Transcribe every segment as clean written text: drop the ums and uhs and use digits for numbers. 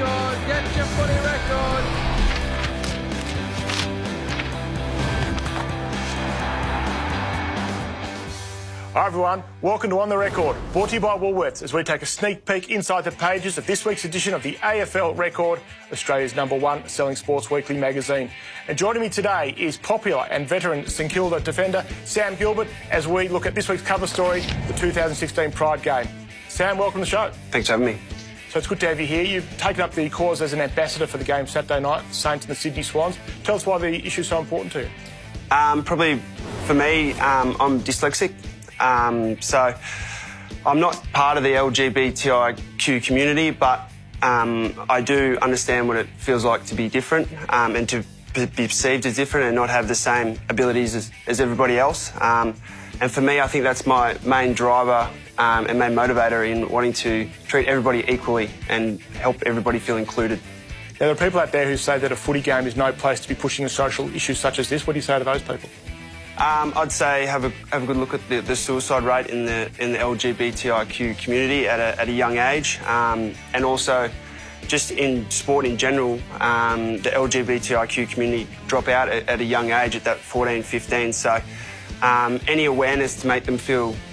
record. Get your footy record. Hi everyone, welcome to On The Record, brought to you by Woolworths as we take a sneak peek inside the pages of this week's edition of the AFL Record, Australia's #1 selling sports weekly magazine. And joining me today is popular and veteran St Kilda defender Sam Gilbert as we look at this week's cover story, the 2016 Pride game. Sam, welcome to the show. Thanks for having me. So it's good to have you here. You've taken up the cause as an ambassador for the game Saturday night, Saints and the Sydney Swans. Tell us why the issue is so important to you. Probably for me, I'm dyslexic. So I'm not part of the LGBTIQ community, but I do understand what it feels like to be different and to be perceived as different and not have the same abilities as everybody else. And for me, I think that's my main driver and main motivator in wanting to treat everybody equally and help everybody feel included. Now, there are people out there who say that a footy game is no place to be pushing a social issue such as this. What do you say to those people? I'd say have a good look at the suicide rate in the LGBTIQ community at a young age, and also just in sport in general, the LGBTIQ community drop out at a young age at that 14, 15. So any awareness to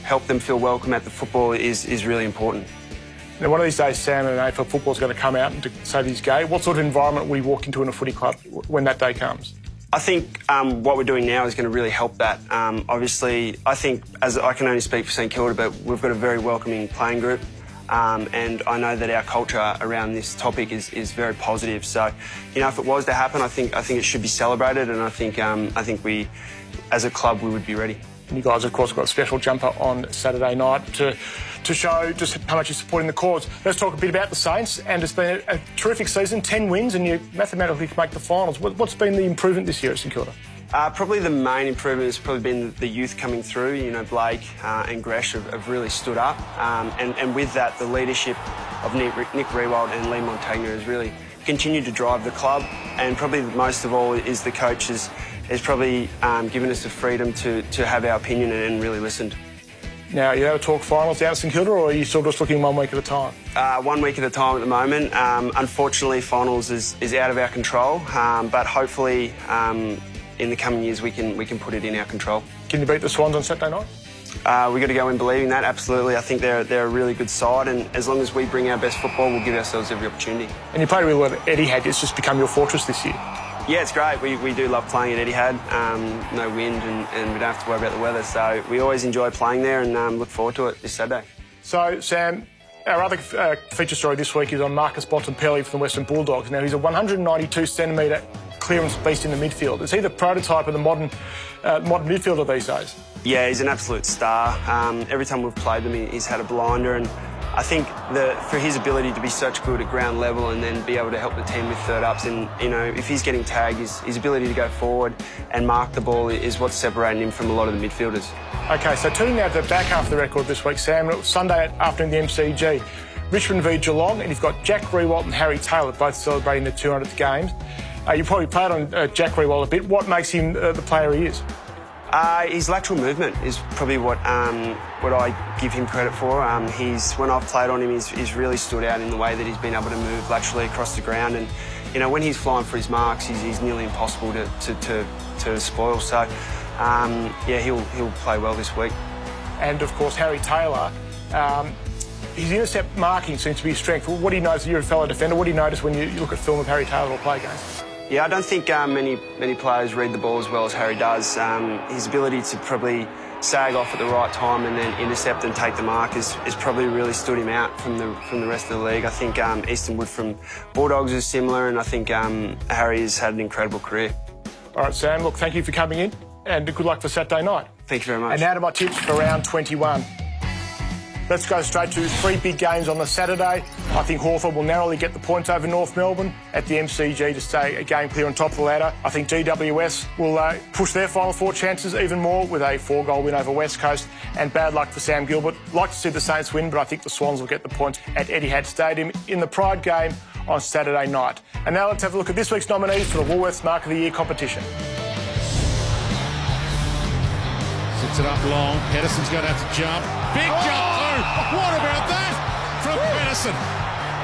help them feel welcome at the football is really important. Now, one of these days, Sam, and AFL football is going to come out and say he's gay. What sort of environment will you walk into in a footy club when that day comes? I think what we're doing now is going to really help that. Obviously, I think, as I can only speak for St Kilda, but we've got a very welcoming playing group, and I know that our culture around this topic is very positive. So, you know, if it was to happen, I think it should be celebrated, and I think we, as a club, we would be ready. And you guys, of course, got a special jumper on Saturday night to show just how much you're supporting the cause. Let's talk a bit about the Saints, and it's been a terrific season, 10 wins, and you mathematically can make the finals. What's been the improvement this year at St Kilda? Probably the main improvement has probably been the youth coming through. You know, Blake and Gresh have really stood up, and with that, the leadership of Nick Riewoldt and Lee Montagna has really continued to drive the club, and probably most of all is the coaches has probably given us the freedom to have our opinion and really listened. Now, you have a talk finals down at St Kilda, or are you still just looking 1 week at a time? 1 week at a time at the moment. Unfortunately, finals is out of our control, but hopefully in the coming years we can put it in our control. Can you beat the Swans on Saturday night? We've got to go in believing that, absolutely. I think they're a really good side, and as long as we bring our best football, we'll give ourselves every opportunity. And you played really well at Etihad. It's just become your fortress this year. Yeah, it's great. We do love playing at Etihad. No wind and we don't have to worry about the weather. So we always enjoy playing there and look forward to it this Saturday. So, Sam, our other feature story this week is on Marcus Bontempelli from the Western Bulldogs. Now, he's a 192-centimetre clearance beast in the midfield. Is he the prototype of the modern midfielder these days? Yeah, he's an absolute star. Every time we've played him, he's had a blinder, and I think for his ability to be such good at ground level and then be able to help the team with third ups, and you know, if he's getting tagged, his ability to go forward and mark the ball is what's separating him from a lot of the midfielders. OK, so turning now to the back half of the record this week, Sam, Sunday afternoon, the MCG, Richmond v Geelong, and you've got Jack Riewoldt and Harry Taylor both celebrating their 200th games. You probably played on Jack Riewoldt a bit. What makes him the player he is? His lateral movement is probably what I give him credit for. When I've played on him, he's really stood out in the way that he's been able to move laterally across the ground. And you know, when he's flying for his marks, he's nearly impossible to spoil. So yeah, he'll play well this week. And of course, Harry Taylor. His intercept marking seems to be his strength. What do you notice? You're a fellow defender. What do you notice when you look at film of Harry Taylor or play games? Yeah, I don't think many players read the ball as well as Harry does. His ability to probably sag off at the right time and then intercept and take the mark is probably really stood him out from the rest of the league. I think Easton Wood from Bulldogs is similar, and I think Harry has had an incredible career. All right, Sam, look, thank you for coming in, and good luck for Saturday night. Thank you very much. And now to my tips for round 21. Let's go straight to 3 big games on the Saturday. I think Hawthorn will narrowly get the points over North Melbourne at the MCG to stay a game clear on top of the ladder. I think GWS will push their final 4 chances even more with a 4-goal win over West Coast. And bad luck for Sam Gilbert. Like to see the Saints win, but I think the Swans will get the points at Etihad Stadium in the Pride game on Saturday night. And now let's have a look at this week's nominees for the Woolworths Mark of the Year competition. Sits it up long. Pedersen's going to have to jump. Big jump! What about that from Pedersen?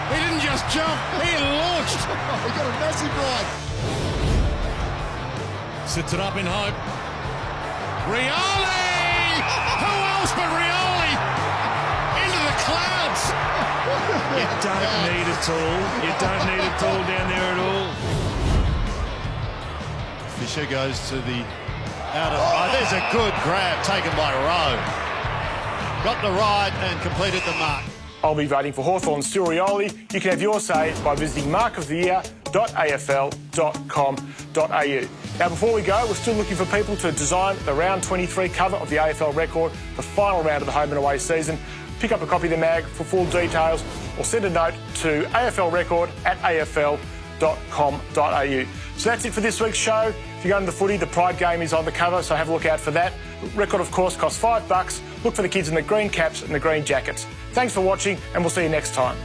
He didn't just jump, he launched. He got a massive ride. Sits it up in hope. Rioli! Who else but Rioli? Into the clouds. You don't need a tool. You don't need a tool down there at all. Fisher goes to the outer. Oh, there's a good grab taken by Rowe. Got the ride and completed the mark. I'll be voting for Hawthorn's Stu Rioli. You can have your say by visiting markoftheyear.afl.com.au. Now, before we go, we're still looking for people to design the round 23 cover of the AFL record, the final round of the home and away season. Pick up a copy of the mag for full details or send a note to aflrecord@afl.com.au. So that's it for this week's show. If you go into the footy, the Pride game is on the cover, so have a look out for that. Record, of course, costs $5. Look for the kids in the green caps and the green jackets. Thanks for watching, and we'll see you next time.